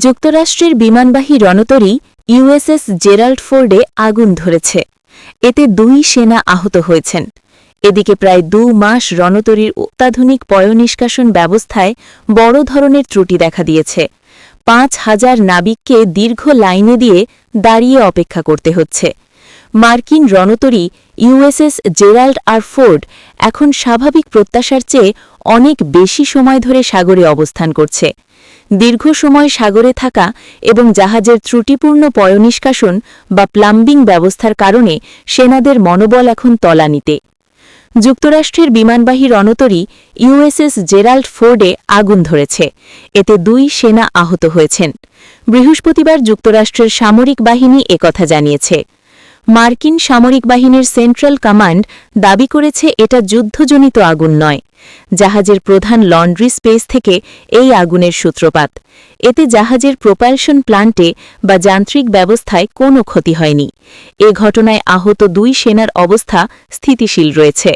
যুক্তরাষ্ট্রের বিমানবাহী রণতরী USS Gerald ফোর্ডে আগুন ধরেছে। এতে 2 সেনা আহত হয়েছেন। এদিকে প্রায় 2 মাস রণতরীর অত্যাধুনিক পয়ঃনিষ্কাশন ব্যবস্থায় বড় ধরনের ত্রুটি দেখা দিয়েছে। 5,000 নাবিককে দীর্ঘ লাইনে দিয়ে দাঁড়িয়ে অপেক্ষা করতে হচ্ছে। মার্কিন রণতরী ইউএসএস জেরাল্ড আর ফোর্ড এখন স্বাভাবিক প্রত্যাশার চেয়ে অনেক বেশি সময় ধরে সাগরে অবস্থান করছে। দীর্ঘ সময় সাগরে থাকা এবং জাহাজের ত্রুটিপূর্ণ পয়ঃনিষ্কাশন বা প্লাম্বিং ব্যবস্থার কারণে সেনাদের মনোবল এখন তলানিতে। যুক্তরাষ্ট্রের বিমানবাহী রণতরী ইউএসএস জেরাল্ড ফোর্ডে আগুন ধরেছে। এতে 2 সেনা আহত হয়েছেন। বৃহস্পতিবার যুক্তরাষ্ট্রের সামরিক বাহিনী একথা জানিয়েছে। মার্কিন সামরিক বাহিনীর সেন্ট্রাল কমান্ড দাবি করেছে এটা যুদ্ধজনিত আগুন নয়। জাহাজের প্রধান লন্ড্রি স্পেস থেকে এই আগুনের সূত্রপাত। এতে জাহাজের প্রোপালশন প্লান্টে বা যান্ত্রিক ব্যবস্থায় কোনো ক্ষতি হয়নি। এ ঘটনায় আহত 2 সেনার অবস্থা স্থিতিশীল রয়েছে।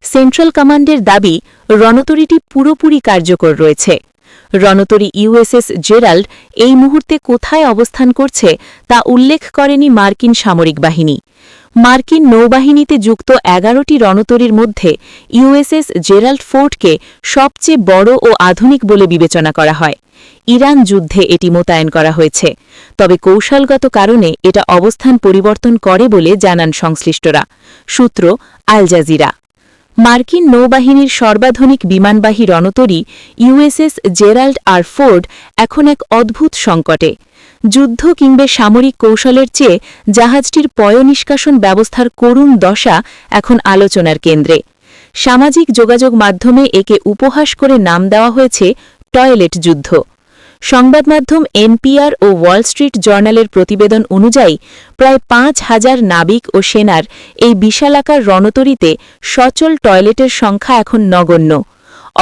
সেন্ট্রাল কমান্ডের দাবি, রণতরীটি পুরোপুরি কার্যকর রয়েছে। রণতরী ইউএসএস জেরাল্ড এই মুহূর্তে কোথায় অবস্থান করছে তা উল্লেখ করেনি মার্কিন সামরিক বাহিনী। মার্কিন নৌবাহিনীতে যুক্ত 11টি রণতরীর মধ্যে ইউএসএস জেরাল্ড ফোর্ডকে সবচেয়ে বড় ও আধুনিক বলে বিবেচনা করা হয়। ইরান যুদ্ধে এটি মোতায়েন করা হয়েছে, তবে কৌশলগত কারণে এটা অবস্থান পরিবর্তন করে বলে জানান সংশ্লিষ্টরা। সূত্র আল জাজিরা। মার্কিন নৌবাহিনীর সর্বাধুনিক বিমানবাহী রণতরী ইউএসএস জেরাল্ড আর ফোর্ড এখন এক অদ্ভুত সংকটে। যুদ্ধ কিংবা সামরিক কৌশলের চেয়ে জাহাজটির পয়ঃনিষ্কাশন ব্যবস্থার করুণ দশা এখন আলোচনার কেন্দ্রে। সামাজিক যোগাযোগ মাধ্যমে একে উপহাস করে নাম দেওয়া হয়েছে টয়লেট যুদ্ধ। সংবাদমাধ্যম এনপিআর ও ওয়াল স্ট্রিট জার্নালের প্রতিবেদন অনুযায়ী প্রায় 5,000 নাবিক ও সেনার এই বিশালাকার রণতরীতে সচল টয়লেটের সংখ্যা এখন নগণ্য।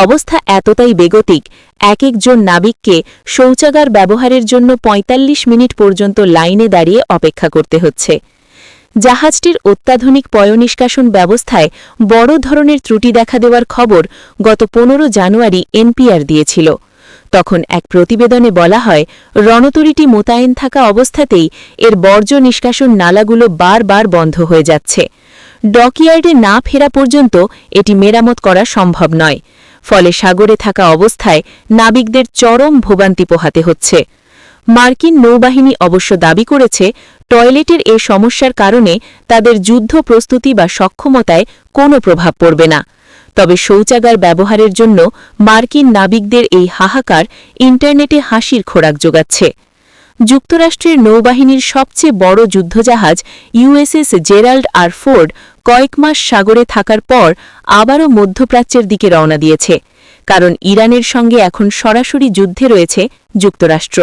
অবস্থা এতটাই বেগতিক, একজন নাবিককে শৌচাগার ব্যবহারের জন্য 45 মিনিট পর্যন্ত লাইনে দাঁড়িয়ে অপেক্ষা করতে হচ্ছে। জাহাজটির অত্যাধুনিক পয়ঃনিষ্কাশন ব্যবস্থায় বড় ধরনের ত্রুটি দেখা দেওয়ার খবর গত 15 জানুয়ারি এনপিআর দিয়েছিল। তখন এক প্রতিবেদনে বলা হয়, রণতরীটি মোতায়েন থাকা অবস্থাতেই এর বর্জ্য নিষ্কাশন নালাগুলো বারবার বন্ধ হয়ে যাচ্ছে। ডকইয়ার্ডে না ফেরা পর্যন্ত এটি মেরামত করা সম্ভব নয়। ফলে সাগরে থাকা অবস্থায় নাবিকদের চরম ভোগান্তি পোহাতে হচ্ছে। মার্কিন নৌবাহিনী অবশ্য দাবি করেছে, টয়লেটের এ সমস্যার কারণে তাদের যুদ্ধ প্রস্তুতি বা সক্ষমতায় কোনো প্রভাব পড়বে না। তবে শৌচাগার ব্যবহারের জন্য মার্কিন নাবিকদের এই হাহাকার ইন্টারনেটে হাসির খোরাক যোগাচ্ছে। যুক্তরাষ্ট্রের নৌবাহিনীর সবচেয়ে বড় যুদ্ধজাহাজ ইউএসএস জেরাল্ড আর ফোর্ড কয়েক মাস সাগরে থাকার পর আবারও মধ্যপ্রাচ্যের দিকে রওনা দিয়েছে, কারণ ইরানের সঙ্গে এখন সরাসরি যুদ্ধে রয়েছে যুক্তরাষ্ট্র।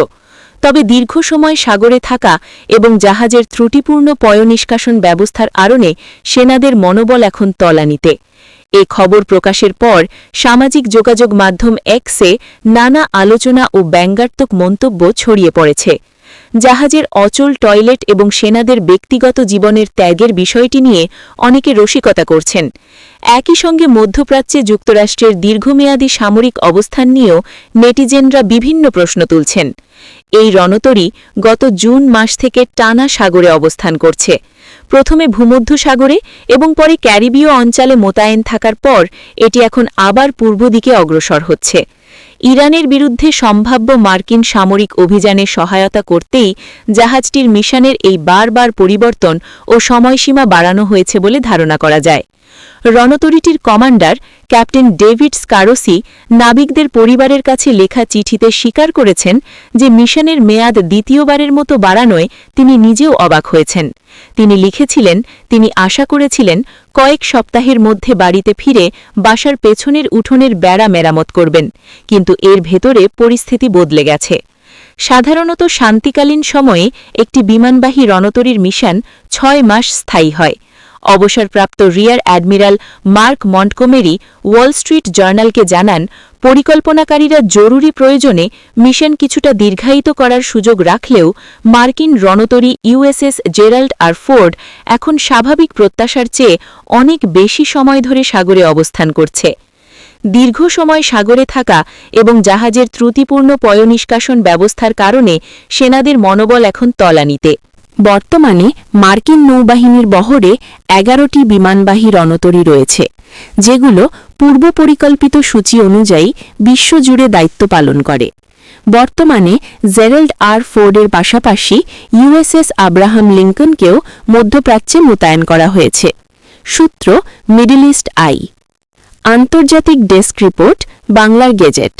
তবে দীর্ঘ সময় সাগরে থাকা এবং জাহাজের ত্রুটিপূর্ণ পয়ঃনিষ্কাশন ব্যবস্থার কারণে সেনাদের মনোবল এখন তলানিতে। এ খবর প্রকাশের পর সামাজিক যোগাযোগ মাধ্যম এক্সে নানা আলোচনা ও ব্যঙ্গাত্মক মন্তব্য ছড়িয়ে পড়েছে। জাহাজের অচল টয়লেট এবং সেনাদের ব্যক্তিগত জীবনের ত্যাগের বিষয়টি নিয়ে অনেকে রসিকতা করছেন। একই সঙ্গে মধ্যপ্রাচ্যে যুক্তরাষ্ট্রের দীর্ঘমেয়াদী সামরিক অবস্থান নিয়েও নেটিজেনরা বিভিন্ন প্রশ্ন তুলছেন। এই রণতরী গত জুন মাস থেকে টানা সাগরে অবস্থান করছে। প্রথমে ভূমধ্যসাগরে এবং পরে ক্যারিবীয় অঞ্চলে মোতায়েন থাকার পর এটি এখন আবার পূর্ব দিকে অগ্রসর হচ্ছে। ইরানের বিরুদ্ধে সম্ভাব্য মার্কিন সামরিক অভিযানে সহায়তা করতেই জাহাজটির মিশনের এই বারবার পরিবর্তন ও সময়সীমা বাড়ানো হয়েছে বলে ধারণা করা যায়। রণতরীটির কমান্ডার ক্যাপ্টেন ডেভিড স্কারোসি নাবিকদের পরিবারের কাছে লেখা চিঠিতে স্বীকার করেছেন যে মিশনের মেয়াদ দ্বিতীয়বারের মতো বাড়ানোয় তিনি নিজেও অবাক হয়েছেন। তিনি লিখেছিলেন, তিনি আশা করেছিলেন কয়েক সপ্তাহের মধ্যে বাড়িতে ফিরে বাসার পেছনের উঠোনের বেড়া মেরামত করবেন, কিন্তু এর ভেতরে পরিস্থিতি বদলে গেছে। সাধারণত শান্তিকালীন সময়ে একটি বিমানবাহী রণতরীর মিশন 6 মাস স্থায়ী হয়। অবসরপ্রাপ্ত rear admiral Mark Montgomery Wall Street জার্নালকে জানান, পরিকল্পনাকারীরা জরুরি প্রয়োজনে মিশন কিছুটা দীর্ঘায়িত করার সুযোগ রাখলেও মার্কিন রণতরী ইউএসএস জেরাল্ড আর ফোর্ড এখন স্বাভাবিক প্রত্যাশার চেয়ে অনেক বেশি সময় ধরে সাগরে অবস্থান করছে। দীর্ঘ সময় সাগরে থাকা এবং জাহাজের ত্রুটিপূর্ণ পয়ঃনিষ্কাশন ব্যবস্থার কারণে সেনাদের মনোবল এখন তলানিতে। বর্তমানে মার্কিন নৌবাহিনীর বহরে 11টি বিমানবাহী রণতরী রয়েছে, যেগুলো পূর্ব পরিকল্পিত সূচি অনুযায়ী বিশ্বজুড়ে দায়িত্ব পালন করে। বর্তমানে জেরাল্ড আর ফোর্ডের পাশাপাশি ইউএসএস আব্রাহাম লিঙ্কনকেও মধ্যপ্রাচ্যে মোতায়েন করা হয়েছে। সূত্র মিডল ইস্ট আই। আন্তর্জাতিক ডেস্ক রিপোর্ট, বাংলার গেজেট।